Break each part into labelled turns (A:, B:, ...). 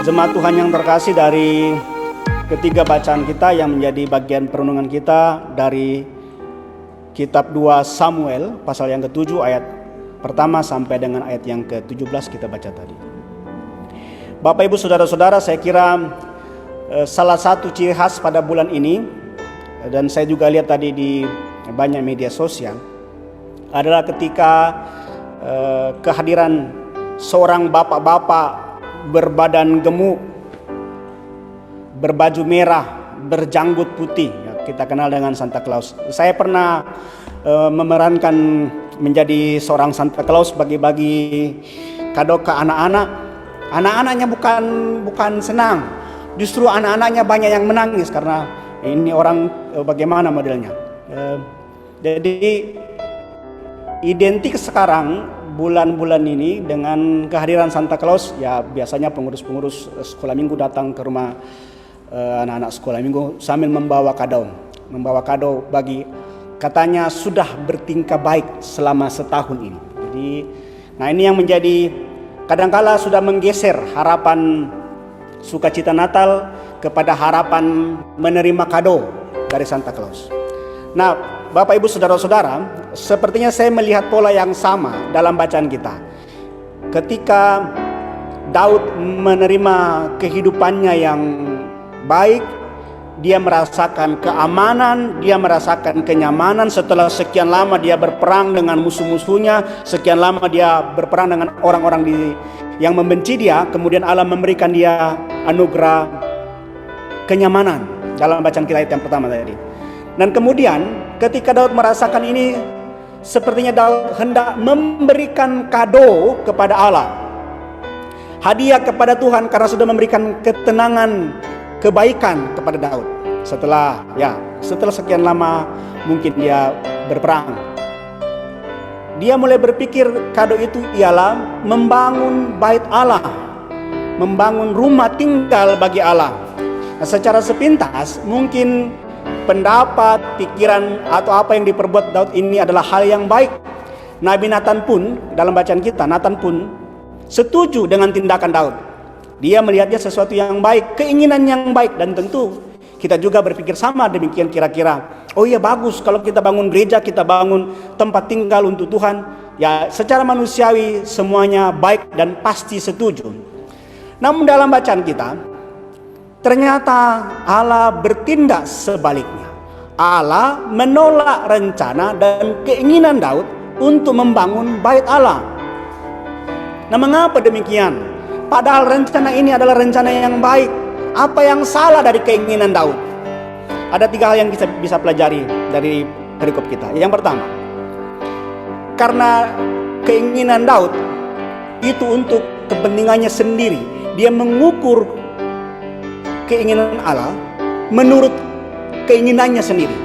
A: Jemaat Tuhan yang terkasih, dari ketiga bacaan kita yang menjadi bagian perenungan kita dari kitab 2 Samuel pasal yang ke-7 ayat pertama sampai dengan ayat yang ke-17 kita baca tadi. Bapak Ibu Saudara-saudara, saya kira salah satu ciri khas pada bulan ini, dan saya juga lihat tadi di banyak media sosial, adalah ketika kehadiran seorang bapak-bapak berbadan gemuk, berbaju merah, berjanggut putih, ya, kita kenal dengan Santa Claus. Saya pernah memerankan menjadi seorang Santa Claus, bagi-bagi kado ke anak-anak. Anak-anaknya bukan senang, justru anak-anaknya banyak yang menangis karena ini orang bagaimana modelnya. Jadi identik sekarang bulan-bulan ini dengan kehadiran Santa Claus, ya biasanya pengurus-pengurus sekolah minggu datang ke rumah anak-anak sekolah minggu sambil membawa kado bagi, katanya sudah bertingkah baik selama setahun ini. Jadi, nah ini yang menjadi kadangkala sudah menggeser harapan sukacita Natal kepada harapan menerima kado dari Santa Claus. Nah, Bapak Ibu Saudara-saudara, sepertinya saya melihat pola yang sama dalam bacaan kita. Ketika Daud menerima kehidupannya yang baik, dia merasakan keamanan, dia merasakan kenyamanan setelah sekian lama dia berperang dengan musuh-musuhnya, sekian lama dia berperang dengan orang-orang yang membenci dia. Kemudian Allah memberikan dia anugerah kenyamanan dalam bacaan kita ayat yang pertama tadi. Dan kemudian ketika Daud merasakan ini, sepertinya Daud hendak memberikan kado kepada Allah, hadiah kepada Tuhan, karena sudah memberikan ketenangan, kebaikan kepada Daud. Setelah sekian lama mungkin dia berperang, dia mulai berpikir kado itu ialah membangun bait Allah, membangun rumah tinggal bagi Allah. Nah, secara sepintas mungkin pendapat, pikiran atau apa yang diperbuat Daud ini adalah hal yang baik. Nabi Nathan pun, dalam bacaan kita, Nathan pun setuju dengan tindakan Daud. Dia melihatnya sesuatu yang baik, keinginan yang baik, dan tentu kita juga berpikir sama demikian kira-kira. Oh iya, bagus kalau kita bangun gereja, kita bangun tempat tinggal untuk Tuhan. Ya, secara manusiawi semuanya baik dan pasti setuju. Namun dalam bacaan kita, ternyata Allah bertindak sebaliknya. Allah menolak rencana dan keinginan Daud untuk membangun bait Allah. Nah, mengapa demikian? Padahal rencana ini adalah rencana yang baik. Apa yang salah dari keinginan Daud? Ada 3 hal yang bisa pelajari dari perikop kita. Yang pertama, karena keinginan Daud itu untuk kepentingannya sendiri, dia mengukur keinginan Allah menurut keinginannya sendiri.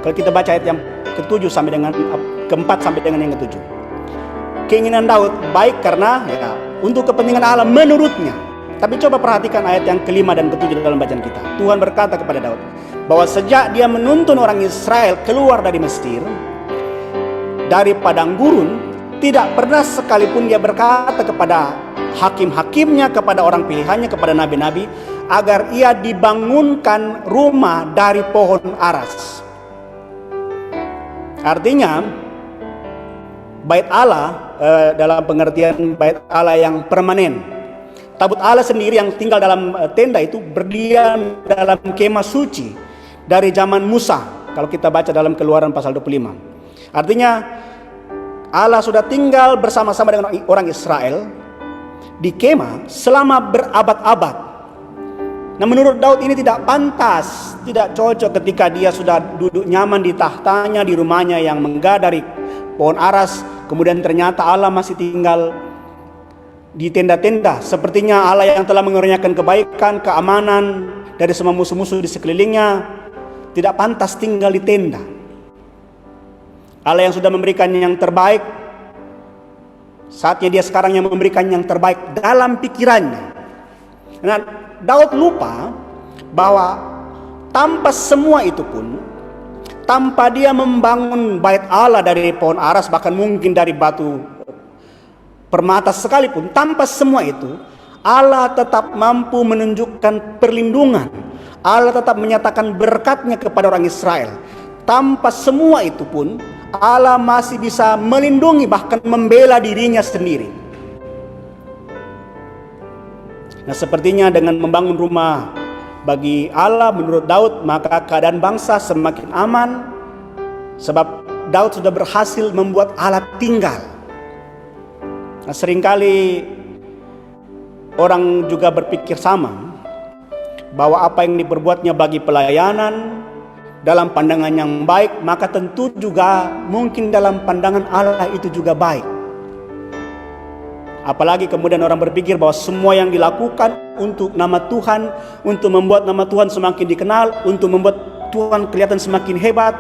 A: Kalau kita baca ayat yang ke-7 sampai dengan ke-4 sampai dengan yang ke-7. Keinginan Daud baik karena untuk kepentingan Allah menurutnya. Tapi coba perhatikan ayat yang ke-5 dan ke-7 dalam bacaan kita. Tuhan berkata kepada Daud bahwa sejak dia menuntun orang Israel keluar dari Mesir, dari padang gurun, tidak pernah sekalipun dia berkata kepada hakim-hakimnya, kepada orang pilihannya, kepada nabi-nabi, agar ia dibangunkan rumah dari pohon aras. Artinya bait Allah dalam pengertian bait Allah yang permanen. Tabut Allah sendiri yang tinggal dalam tenda itu berdiam dalam kemah suci dari zaman Musa. Kalau kita baca dalam Keluaran pasal 25. Artinya Allah sudah tinggal bersama-sama dengan orang Israel di kemah selama berabad-abad. Nah, menurut Daud ini tidak pantas, tidak cocok ketika dia sudah duduk nyaman di tahtanya, di rumahnya yang megah dari pohon aras, kemudian ternyata Allah masih tinggal di tenda-tenda. Sepertinya Allah yang telah mengaruniakan kebaikan, keamanan dari semua musuh-musuh di sekelilingnya tidak pantas tinggal di tenda. Allah yang sudah memberikan yang terbaik, saatnya dia sekarang yang memberikan yang terbaik dalam pikirannya. Nah, Daud lupa bahwa tanpa semua itu pun, tanpa dia membangun bait Allah dari pohon aras, bahkan mungkin dari batu permata sekalipun, tanpa semua itu, Allah tetap mampu menunjukkan perlindungan. Allah tetap menyatakan berkat-Nya kepada orang Israel. Tanpa semua itu pun, Allah masih bisa melindungi, bahkan membela dirinya sendiri. Nah, sepertinya dengan membangun rumah bagi Allah menurut Daud, maka keadaan bangsa semakin aman, sebab Daud sudah berhasil membuat Allah tinggal. Nah, seringkali orang juga berpikir sama, bahwa apa yang diperbuatnya bagi pelayanan dalam pandangan yang baik, maka tentu juga mungkin dalam pandangan Allah itu juga baik. Apalagi kemudian orang berpikir bahwa semua yang dilakukan untuk nama Tuhan, untuk membuat nama Tuhan semakin dikenal, untuk membuat Tuhan kelihatan semakin hebat.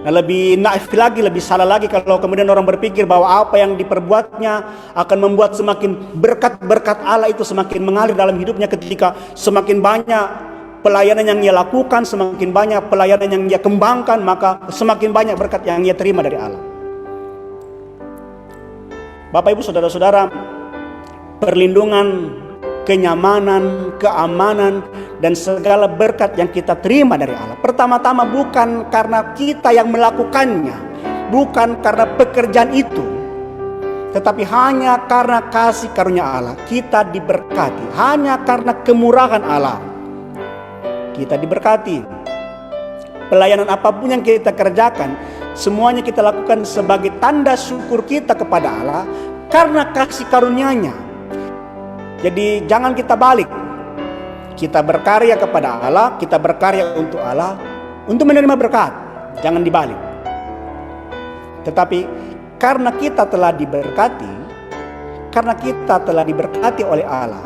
A: Nah, lebih naif lagi, lebih salah lagi kalau kemudian orang berpikir bahwa apa yang diperbuatnya akan membuat semakin berkat-berkat Allah itu semakin mengalir dalam hidupnya, ketika semakin banyak pelayanan yang ia lakukan, semakin banyak pelayanan yang ia kembangkan, maka semakin banyak berkat yang ia terima dari Allah. Bapak Ibu Saudara-saudara, perlindungan, kenyamanan, keamanan, dan segala berkat yang kita terima dari Allah, pertama-tama bukan karena kita yang melakukannya, bukan karena pekerjaan itu, tetapi hanya karena kasih karunia Allah kita diberkati. Hanya karena kemurahan Allah kita diberkati. Pelayanan apapun yang kita kerjakan, semuanya kita lakukan sebagai tanda syukur kita kepada Allah karena kasih karunia-Nya. Jadi jangan kita balik. Kita berkarya kepada Allah, kita berkarya untuk Allah, untuk menerima berkat. Jangan dibalik. Tetapi karena kita telah diberkati, karena kita telah diberkati oleh Allah,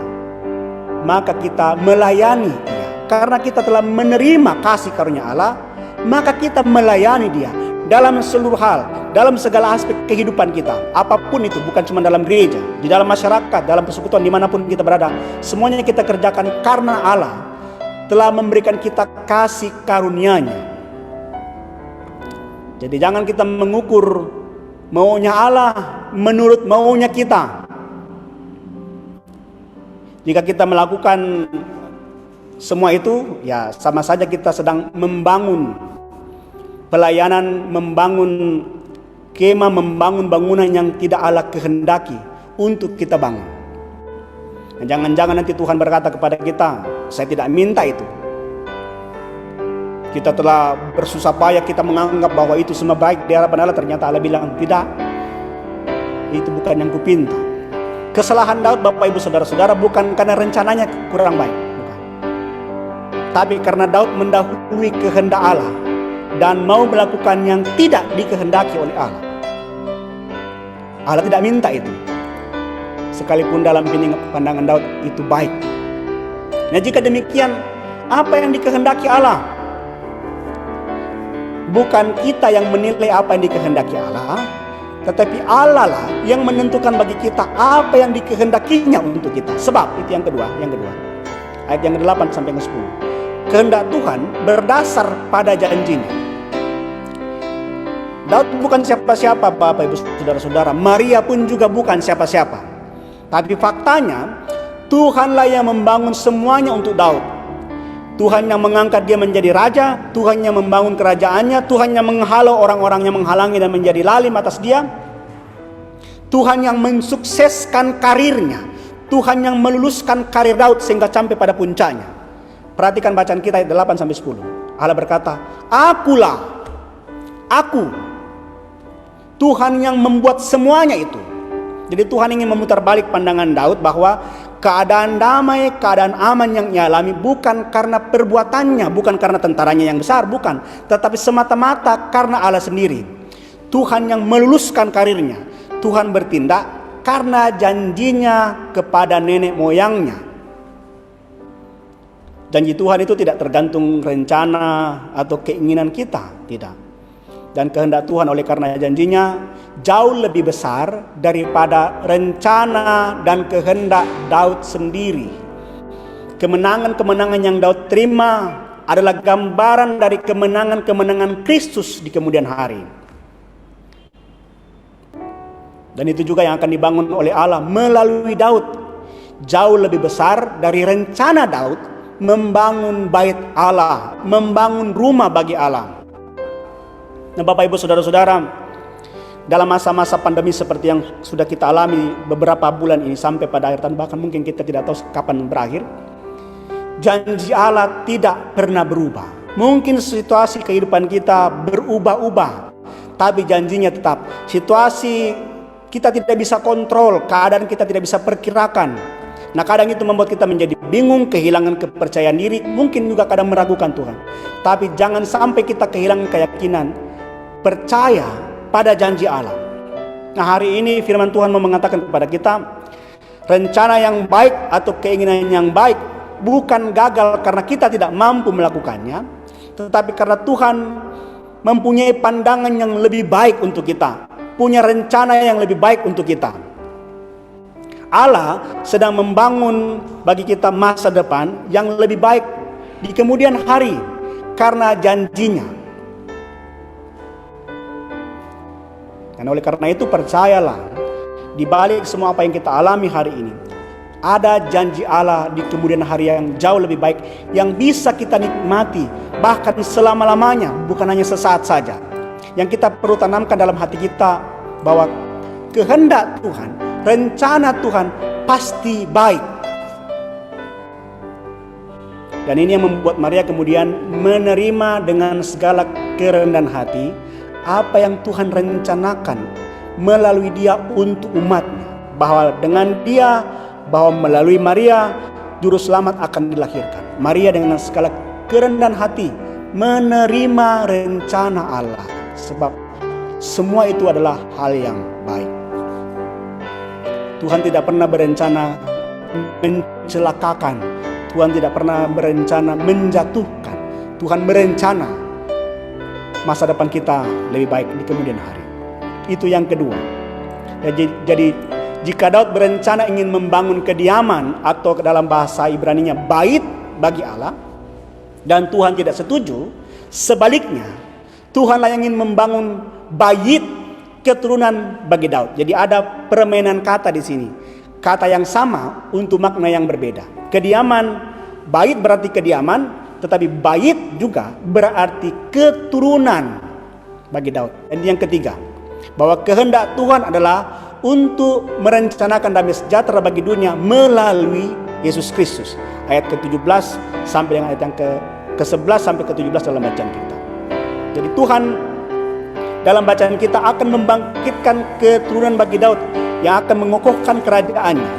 A: maka kita melayani Dia. Karena kita telah menerima kasih karunia Allah, maka kita melayani Dia dalam seluruh hal, dalam segala aspek kehidupan kita. Apapun itu, bukan cuma dalam gereja, di dalam masyarakat, dalam persekutuan, dimanapun kita berada, semuanya kita kerjakan karena Allah telah memberikan kita kasih karunia-Nya. Jadi jangan kita mengukur maunya Allah menurut maunya kita. Jika kita melakukan semua itu, ya sama saja kita sedang membangun pelayanan, membangun kemah, membangun bangunan yang tidak Allah kehendaki untuk kita bangun. Nah, jangan-jangan nanti Tuhan berkata kepada kita, saya tidak minta itu. Kita telah bersusah payah, kita menganggap bahwa itu semua baik di hadapan Allah, ternyata Allah bilang, tidak, itu bukan yang kupinta. Kesalahan Daud, Bapak Ibu Saudara-saudara, bukan karena rencananya kurang baik, bukan. Tapi karena Daud mendahului kehendak Allah dan mau melakukan yang tidak dikehendaki oleh Allah. Allah tidak minta itu, sekalipun dalam pandangan Daud itu baik. Nah, jika demikian, apa yang dikehendaki Allah? Bukan kita yang menilai apa yang dikehendaki Allah, tetapi Allah lah yang menentukan bagi kita apa yang dikehendakinya untuk kita. Sebab itu yang kedua, ayat yang ke-8 sampai ke-10. Kehendak Tuhan berdasar pada janjinya. Daud bukan siapa-siapa, Bapak Ibu Saudara-saudara. Maria pun juga bukan siapa-siapa. Tapi faktanya, Tuhanlah yang membangun semuanya untuk Daud. Tuhan yang mengangkat dia menjadi raja, Tuhan yang membangun kerajaannya, Tuhan yang menghalau orang-orang yang menghalangi dan menjadi lalim atas dia. Tuhan yang mensukseskan karirnya, Tuhan yang meluluskan karir Daud sehingga sampai pada puncaknya. Perhatikan bacaan kita ayat 8 sampai 10. Allah berkata, "Akulah, aku, Tuhan yang membuat semuanya itu." Jadi Tuhan ingin memutar balik pandangan Daud bahwa keadaan damai, keadaan aman yang ia alami bukan karena perbuatannya, bukan karena tentaranya yang besar, bukan. Tetapi semata-mata karena Allah sendiri. Tuhan yang meluluskan karirnya. Tuhan bertindak karena janjinya kepada nenek moyangnya. Janji Tuhan itu tidak tergantung rencana atau keinginan kita, tidak. Dan kehendak Tuhan oleh karena janjinya jauh lebih besar daripada rencana dan kehendak Daud sendiri. Kemenangan-kemenangan yang Daud terima adalah gambaran dari kemenangan-kemenangan Kristus di kemudian hari. Dan itu juga yang akan dibangun oleh Allah melalui Daud. Jauh lebih besar dari rencana Daud membangun bait Allah, membangun rumah bagi Allah. Nah, Bapak Ibu Saudara-saudara, dalam masa-masa pandemi seperti yang sudah kita alami beberapa bulan ini sampai pada akhir tahun, bahkan mungkin kita tidak tahu kapan berakhir, janji Allah tidak pernah berubah. Mungkin situasi kehidupan kita berubah-ubah, tapi janjinya tetap. Situasi kita tidak bisa kontrol, keadaan kita tidak bisa perkirakan. Nah, kadang itu membuat kita menjadi bingung, kehilangan kepercayaan diri, mungkin juga kadang meragukan Tuhan. Tapi jangan sampai kita kehilangan keyakinan, percaya pada janji Allah. Nah, hari ini firman Tuhan mau mengatakan kepada kita, rencana yang baik atau keinginan yang baik bukan gagal karena kita tidak mampu melakukannya, tetapi karena Tuhan mempunyai pandangan yang lebih baik untuk kita, punya rencana yang lebih baik untuk kita. Allah sedang membangun bagi kita masa depan yang lebih baik di kemudian hari karena janjinya. Dan oleh karena itu percayalah, di balik semua apa yang kita alami hari ini, ada janji Allah di kemudian hari yang jauh lebih baik, yang bisa kita nikmati bahkan selama-lamanya, bukan hanya sesaat saja. Yang kita perlu tanamkan dalam hati kita bahwa kehendak Tuhan, rencana Tuhan pasti baik. Dan ini yang membuat Maria kemudian menerima dengan segala kerendahan hati apa yang Tuhan rencanakan melalui dia untuk umatnya. Bahwa dengan dia, bahwa melalui Maria, Juru Selamat akan dilahirkan. Maria dengan segala kerendahan hati menerima rencana Allah. Sebab semua itu adalah hal yang baik. Tuhan tidak pernah berencana mencelakakan. Tuhan tidak pernah berencana menjatuhkan. Tuhan berencana masa depan kita lebih baik di kemudian hari. Itu yang kedua. Jadi jika Daud berencana ingin membangun kediaman atau dalam bahasa Ibraninya bait bagi Allah, dan Tuhan tidak setuju, sebaliknya Tuhanlah yang ingin membangun bait keturunan bagi Daud. Jadi ada permainan kata di sini. Kata yang sama untuk makna yang berbeda. Kediaman, bait berarti kediaman, tetapi bait juga berarti keturunan bagi Daud. Dan yang ketiga, bahwa kehendak Tuhan adalah untuk merencanakan damai sejahtera bagi dunia melalui Yesus Kristus. Ayat ke-17 sampai dengan ayat yang ke-11 sampai ke-17 dalam bacaan kita. Jadi Tuhan dalam bacaan kita akan membangkitkan keturunan bagi Daud yang akan mengokohkan kerajaannya.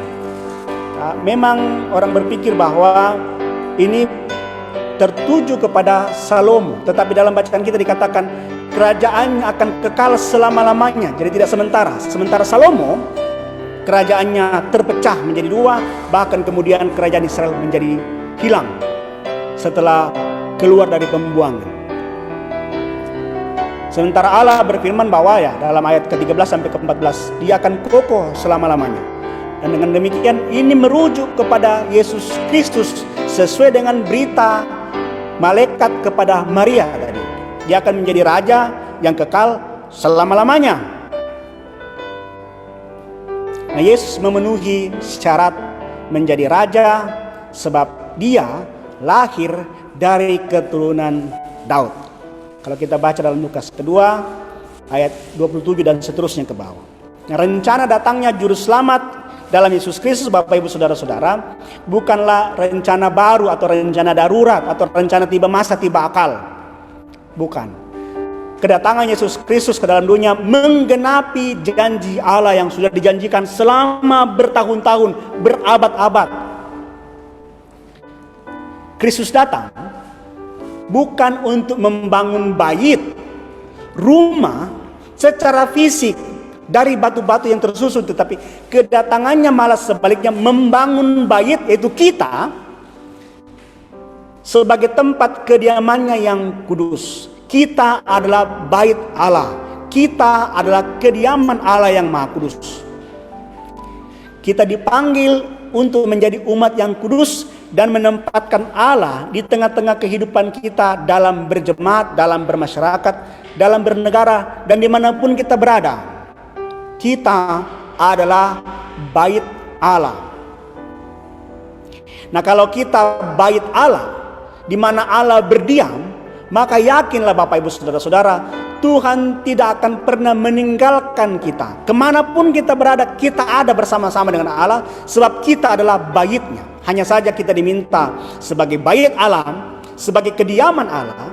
A: Nah, memang orang berpikir bahwa ini tertuju kepada Salomo, tetapi dalam bacaan kita dikatakan kerajaannya akan kekal selama-lamanya, jadi tidak sementara. Sementara Salomo kerajaannya terpecah menjadi dua, bahkan kemudian kerajaan Israel menjadi hilang setelah keluar dari pembuangan. Sementara Allah berfirman bahwa ya dalam ayat ke-13 sampai ke-14 dia akan kokoh selama-lamanya. Dan dengan demikian ini merujuk kepada Yesus Kristus sesuai dengan berita malaikat kepada Maria tadi. Dia akan menjadi raja yang kekal selama-lamanya. Nah, Yesus memenuhi syarat menjadi raja sebab dia lahir dari keturunan Daud. Kalau kita baca dalam Lukas kedua ayat 27 dan seterusnya ke bawah. Nah, rencana datangnya Juru Selamat dalam Yesus Kristus, Bapak Ibu Saudara-saudara, bukanlah rencana baru atau rencana darurat atau rencana tiba masa tiba akal. Bukan. Kedatangan Yesus Kristus ke dalam dunia menggenapi janji Allah yang sudah dijanjikan selama bertahun-tahun, berabad-abad. Kristus datang bukan untuk membangun bait, rumah secara fisik dari batu-batu yang tersusun, tetapi kedatangannya malah sebaliknya membangun bait, yaitu kita, sebagai tempat kediamannya yang kudus. Kita adalah bait Allah. Kita adalah kediaman Allah yang maha kudus. Kita dipanggil untuk menjadi umat yang kudus dan menempatkan Allah di tengah-tengah kehidupan kita dalam berjemaat, dalam bermasyarakat, dalam bernegara, dan dimanapun kita berada. Kita adalah bait Allah. Nah, kalau kita bait Allah, di mana Allah berdiam, maka yakinlah Bapak Ibu Saudara-saudara, Tuhan tidak akan pernah meninggalkan kita. Kemanapun kita berada, kita ada bersama-sama dengan Allah, sebab kita adalah bait-Nya. Hanya saja kita diminta sebagai bait Allah, sebagai kediaman Allah,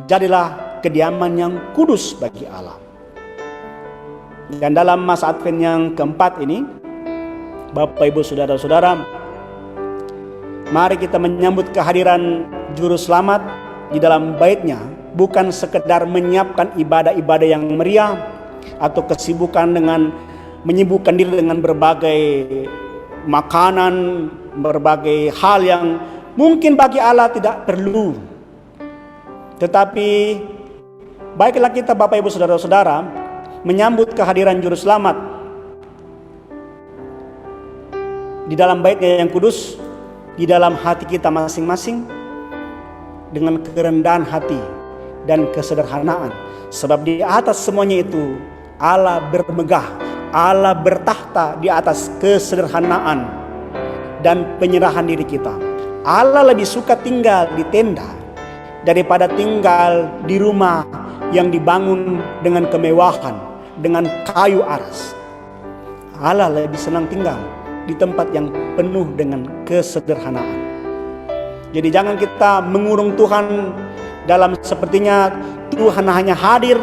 A: jadilah kediaman yang kudus bagi Allah. Dan dalam masa Advent yang keempat ini, Bapak Ibu Saudara-saudara, mari kita menyambut kehadiran Juru Selamat di dalam bait-Nya, bukan sekedar menyiapkan ibadah-ibadah yang meriah atau kesibukan dengan menyibukkan diri dengan berbagai makanan, berbagai hal yang mungkin bagi Allah tidak perlu. Tetapi baiklah kita Bapak Ibu Saudara-saudara menyambut kehadiran Juru Selamat di dalam bait-Nya yang kudus, di dalam hati kita masing-masing, dengan kerendahan hati dan kesederhanaan. Sebab di atas semuanya itu Allah bermegah, Allah bertahta di atas kesederhanaan dan penyerahan diri kita. Allah lebih suka tinggal di tenda daripada tinggal di rumah yang dibangun dengan kemewahan, dengan kayu aras. Allah lebih senang tinggal di tempat yang penuh dengan kesederhanaan. Jadi jangan kita mengurung Tuhan dalam sepertinya Tuhan hanya hadir,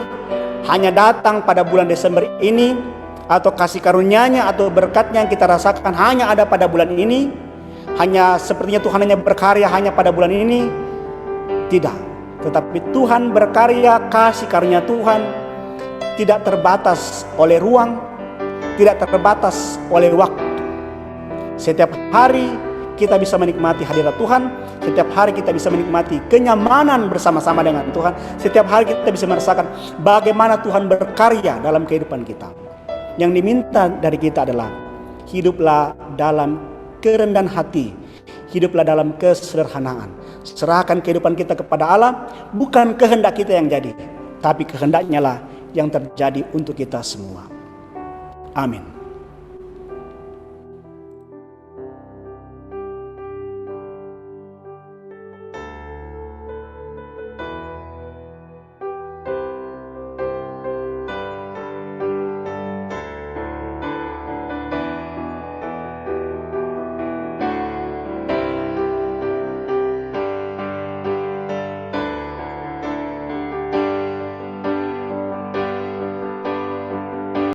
A: hanya datang pada bulan Desember ini, atau kasih karunia-Nya atau berkat-Nya yang kita rasakan hanya ada pada bulan ini, hanya sepertinya Tuhan hanya berkarya hanya pada bulan ini. Tidak, tetapi Tuhan berkarya, kasih karunia Tuhan tidak terbatas oleh ruang, tidak terbatas oleh waktu. Setiap hari kita bisa menikmati hadirat Tuhan. Setiap hari kita bisa menikmati kenyamanan bersama-sama dengan Tuhan. Setiap hari kita bisa merasakan bagaimana Tuhan berkarya dalam kehidupan kita. Yang diminta dari kita adalah hiduplah dalam kerendahan hati, hiduplah dalam kesederhanaan. Serahkan kehidupan kita kepada Allah, bukan kehendak kita yang jadi, tapi kehendaknya lah yang terjadi untuk kita semua. Amin.